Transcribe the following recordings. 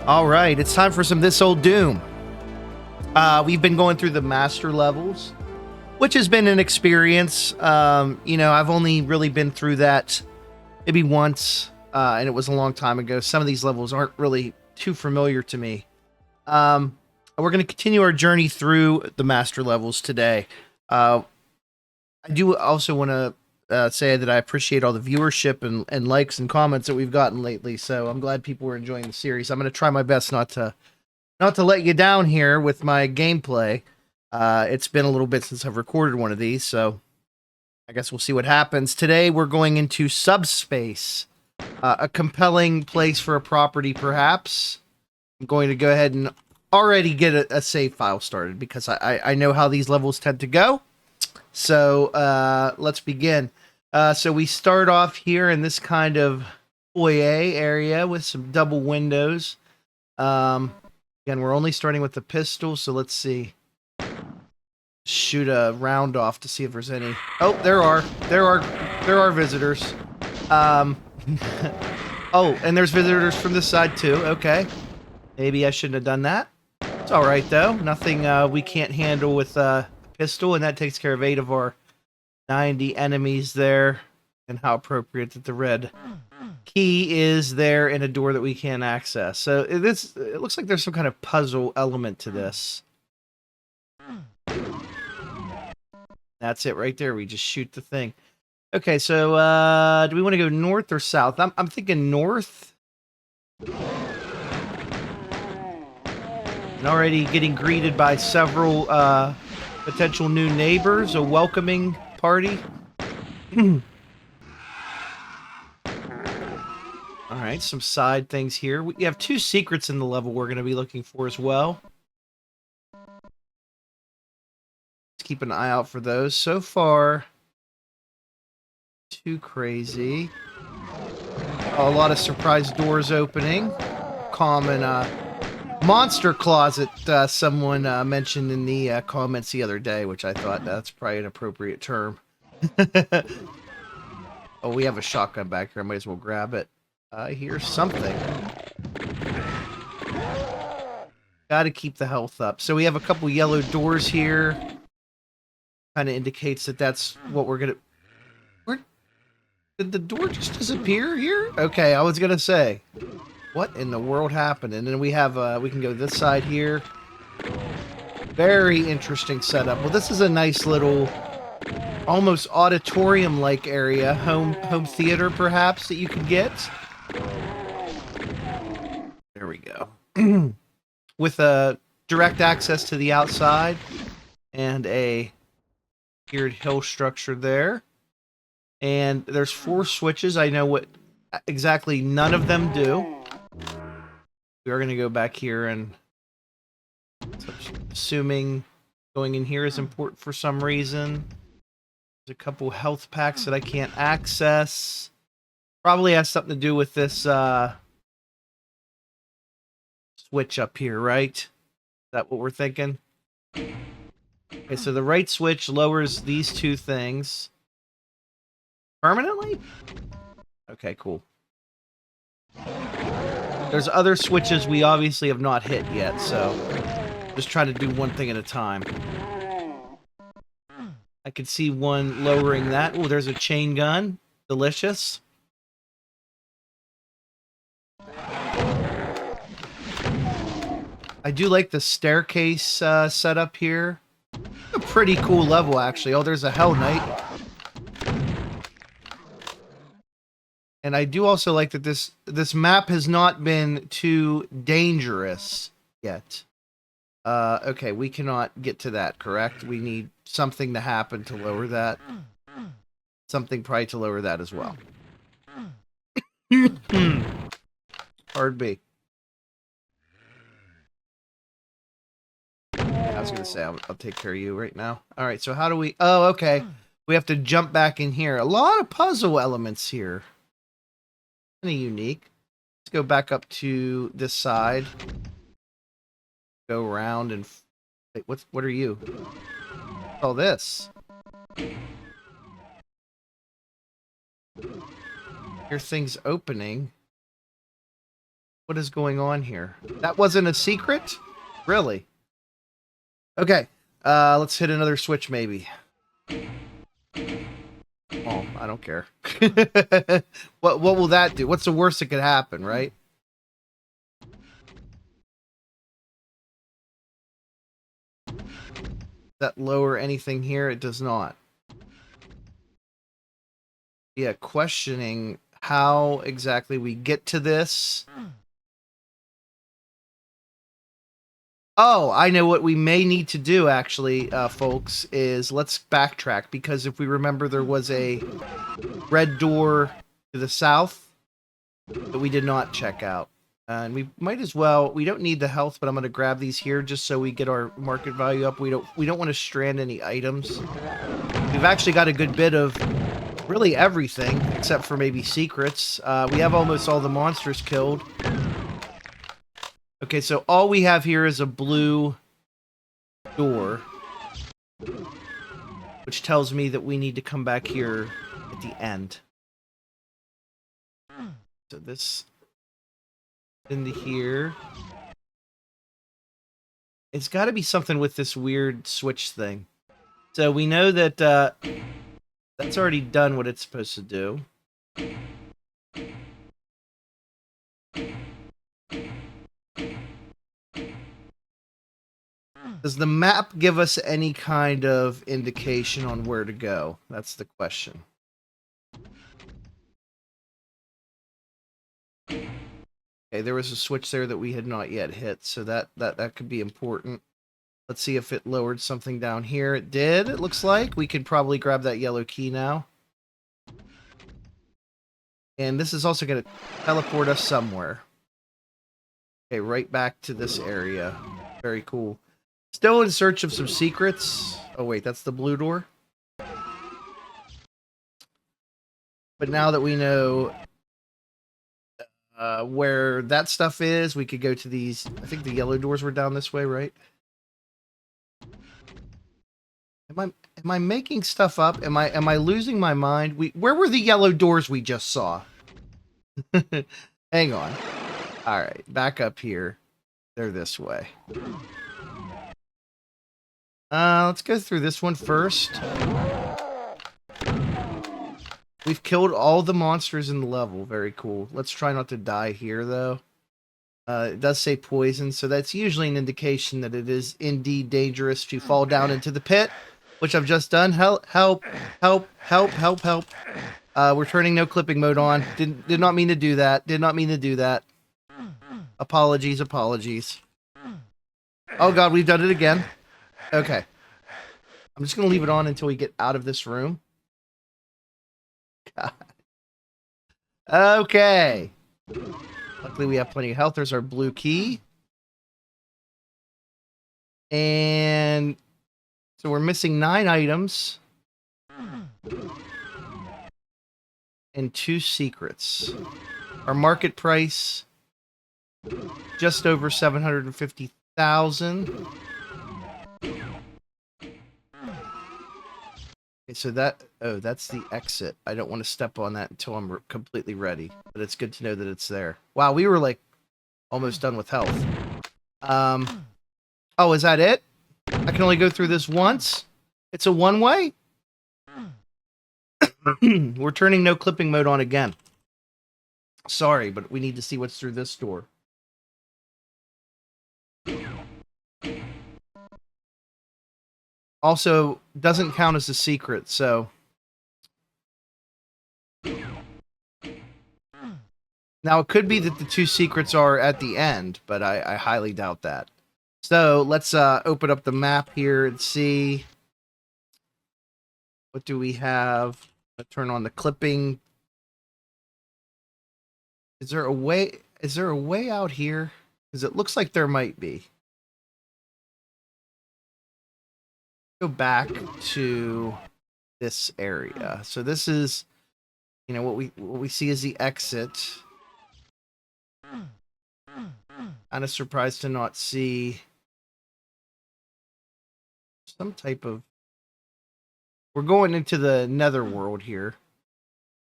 All right, it's time for some This Old Doom. We've been going through the master levels, which has been an experience. I've only really been through that maybe once, and it was a long time ago. Some of these levels aren't really too familiar to me. We're going to continue our journey through the master levels today. I do also want to say that I appreciate all the viewership and likes and comments that we've gotten lately. So I'm glad people are enjoying the series. I'm going to try my best not to let you down here with my gameplay. It's been a little bit since I've recorded one of these, so I guess we'll see what happens. Today we're going into Subspace, a compelling place for a property, perhaps. I'm going to go ahead and already get a save file started because I know how these levels tend to go. So let's begin. So we start off here in this kind of foyer area with some double windows. Again, we're only starting with the pistol, so let's see. Shoot a round off to see if there's any. Oh, there are visitors. Oh, and there's visitors from this side too. Okay, maybe I shouldn't have done that. It's all right though. Nothing we can't handle with pistol, and that takes care of 8 of our 90 enemies there. And how appropriate that the red key is there in a door that we can't access. So it looks like there's some kind of puzzle element to this. That's it right there. We just shoot the thing. Okay, so do we want to go north or south? I'm thinking north. And already getting greeted by several potential new neighbors, a welcoming party. All right, some side things here. We have 2 secrets in the level we're going to be looking for as well. Let's keep an eye out for those. So far, too crazy. A lot of surprise doors opening. Common monster closet, someone mentioned in the comments the other day, which I thought that's probably an appropriate term. Oh, we have a shotgun back here. I might as well grab it. I hear something. Gotta keep the health up. So we have a couple yellow doors here. Kind of indicates that that's what we're gonna... Where... Did the door just disappear here? Okay, I was gonna say. What in the world happened? And then we have, we can go this side here. Very interesting setup. Well, this is a nice little... almost auditorium-like area. Home theater, perhaps, that you could get. There we go. With a direct access to the outside and a tiered hill structure there. And there's 4 switches. I know what exactly none of them do. We are going to go back here and assuming going in here is important for some reason. There's a couple health packs that I can't access. Probably has something to do with this switch up here, right? Is that what we're thinking? Okay, so the right switch lowers these 2 things. Permanently? Okay, cool. There's other switches we obviously have not hit yet, so just trying to do one thing at a time. I could see one lowering that. Oh, there's a chain gun. Delicious. I do like the staircase setup here. A pretty cool level, actually. Oh, there's a Hell Knight. And I do also like that this map has not been too dangerous yet. Okay, we cannot get to that, correct? We need something to happen to lower that. Something probably to lower that as well. Hard B. I was going to say, I'll take care of you right now. All right, so how do we... Oh, okay. We have to jump back in here. A lot of puzzle elements here. Kind of unique. Let's go back up to this side. Go around and... Wait, what are you? What's all this? Hear things opening. What is going on here? That wasn't a secret? Really? Okay. Let's hit another switch, maybe. Oh, I don't care. What will that do? What's the worst that could happen, right? Does that lower anything here? It does not. Yeah, questioning how exactly we get to this. Oh, I know what we may need to do, actually, folks, is let's backtrack, because if we remember, there was a red door to the south that we did not check out. And we might as well, we don't need the health, but I'm going to grab these here just so we get our market value up. We don't want to strand any items. We've actually got a good bit of really everything, except for maybe secrets. We have almost all the monsters killed. Okay, so all we have here is a blue door, which tells me that we need to come back here at the end. So this into here. It's got to be something with this weird switch thing. So we know that that's already done what it's supposed to do. Does the map give us any kind of indication on where to go? That's the question. Okay, there was a switch there that we had not yet hit, so that could be important. Let's see if it lowered something down here. It did, it looks like. We could probably grab that yellow key now. And this is also going to teleport us somewhere. Okay, right back to this area. Very cool. Still in search of some secrets. Oh, wait, that's the blue door. But now that we know where that stuff is, we could go to these. I think the yellow doors were down this way, right? Am I making stuff up? Am I losing my mind? Where were the yellow doors we just saw? Hang on. All right, back up here. They're this way. Let's go through this one first. We've killed all the monsters in the level. Very cool. Let's try not to die here, though. It does say poison, so that's usually an indication that it is indeed dangerous to fall down into the pit, which I've just done. Help, help, help, help, help, help. We're turning no clipping mode on. Did not mean to do that. Did not mean to do that. Apologies, apologies. Oh god, we've done it again. Okay. I'm just going to leave it on until we get out of this room. God. Okay. Luckily, we have plenty of health. There's our blue key. And so we're missing 9 items. And 2 secrets. Our market price, just over 750,000. Okay, so that's the exit. I don't want to step on that until I'm completely ready, but it's good to know that it's there. Wow, we were like almost done with health. Oh, is that it? I can only go through this once? It's a one-way? We're turning no clipping mode on again. Sorry, but we need to see what's through this door. Also, doesn't count as a secret, so... Now, it could be that the 2 secrets are at the end, but I highly doubt that. So, let's open up the map here and see... What do we have? Let's turn on the clipping. Is there a way out here? Because it looks like there might be. Go back to this area. So this is, you know, what we see is the exit. Kind of surprised to not see some type of... We're going into the netherworld here.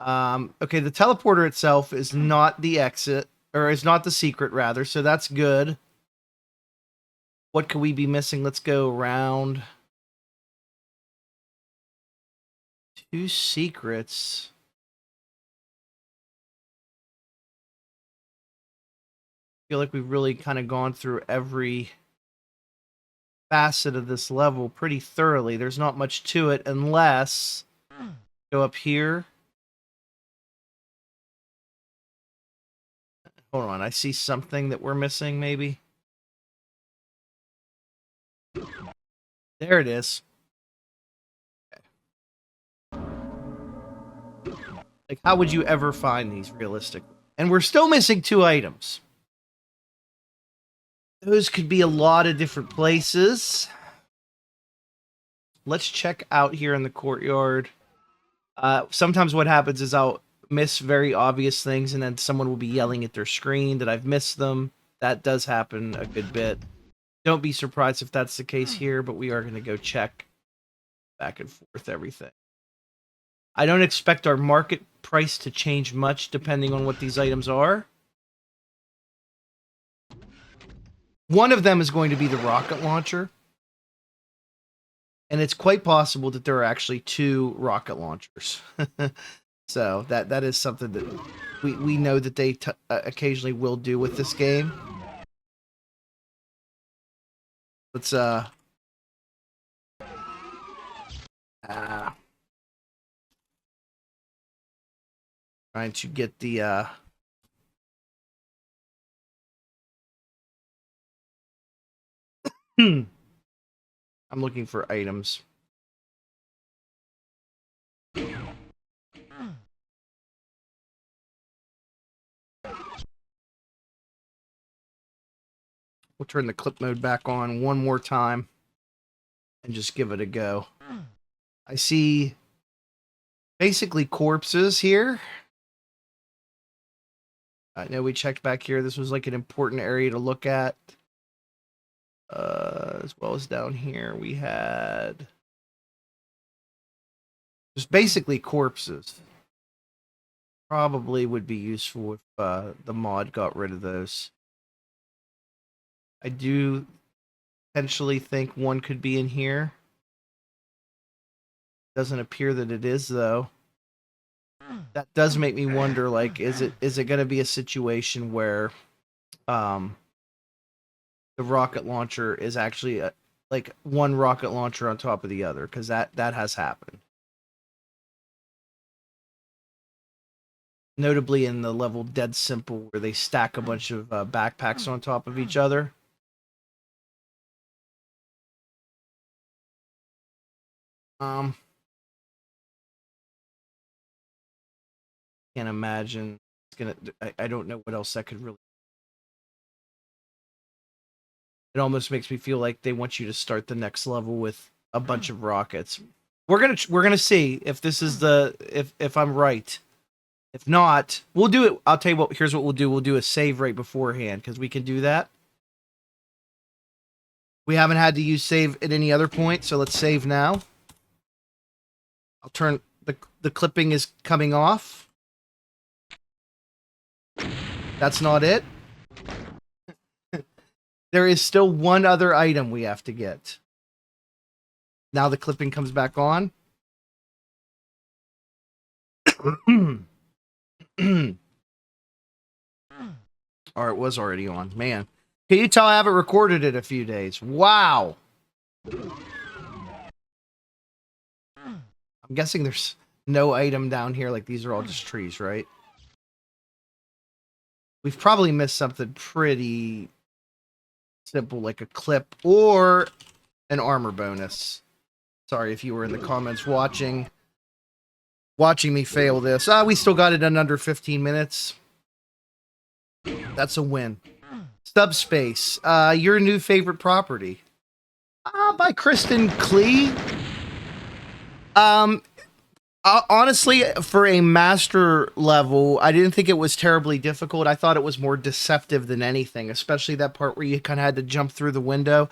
Okay, the teleporter itself is not the exit. or is not the secret rather, so that's good. What could we be missing? Let's go around. 2 secrets. I feel like we've really kind of gone through every facet of this level pretty thoroughly. There's not much to it unless go up here. Hold on, I see something that we're missing maybe. There it is. Like, how would you ever find these realistically? And we're still missing 2 items. Those could be a lot of different places. Let's check out here in the courtyard. Sometimes what happens is I'll miss very obvious things, and then someone will be yelling at their screen that I've missed them. That does happen a good bit. Don't be surprised if that's the case here, but we are going to go check back and forth everything. I don't expect our market price to change much depending on what these items are. One of them is going to be the rocket launcher. And it's quite possible that there are actually 2 rocket launchers. So that is something that we know that they occasionally will do with this game. Let's trying to get the I'm looking for items. We'll turn the clip mode back on one more time and just give it a go. I see basically corpses here. I know we checked back here. This was like an important area to look at. As well as down here, we had just basically corpses. Probably would be useful if the mod got rid of those. I do potentially think one could be in here. Doesn't appear that it is, though. That does make me wonder, like, is it going to be a situation where the rocket launcher is actually like one rocket launcher on top of the other? Because that has happened. Notably in the level Dead Simple, where they stack a bunch of backpacks on top of each other. Can't imagine it's gonna. I don't know what else that could really. It almost makes me feel like they want you to start the next level with a bunch of rockets. We're gonna see if this is if I'm right. If not, we'll do it. I'll tell you what. Here's what we'll do. We'll do a save right beforehand because we can do that. We haven't had to use save at any other point, so let's save now. I'll turn the clipping is coming off. That's not it. There is still one other item we have to get. Now the clipping comes back on. Or it was already on. Man. Can you tell I haven't recorded it a few days? Wow. I'm guessing there's no item down here. Like, these are all just trees, right? We've probably missed something pretty simple, like a clip or an armor bonus. Sorry if you were in the comments watching me fail this. We still got it in under 15 minutes. That's a win. Subspace, your new favorite property. By Kristen Klee. Honestly, for a master level, I didn't think it was terribly difficult. I thought it was more deceptive than anything, especially that part where you kind of had to jump through the window.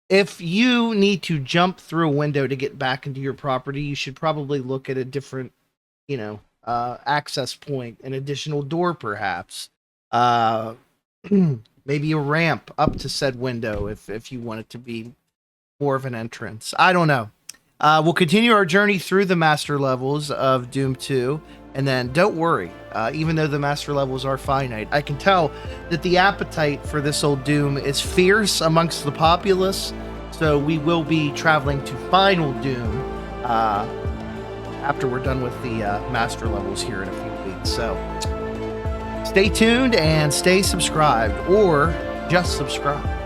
If you need to jump through a window to get back into your property, you should probably look at a different, access point, an additional door perhaps. Uh, maybe a ramp up to said window if you want it to be more of an entrance. I don't know. We'll continue our journey through the master levels of Doom 2, and then don't worry, even though the master levels are finite, I can tell that the appetite for this old Doom is fierce amongst the populace, so we will be traveling to Final Doom after we're done with the master levels here in a few weeks. So stay tuned and stay subscribed, or just subscribe.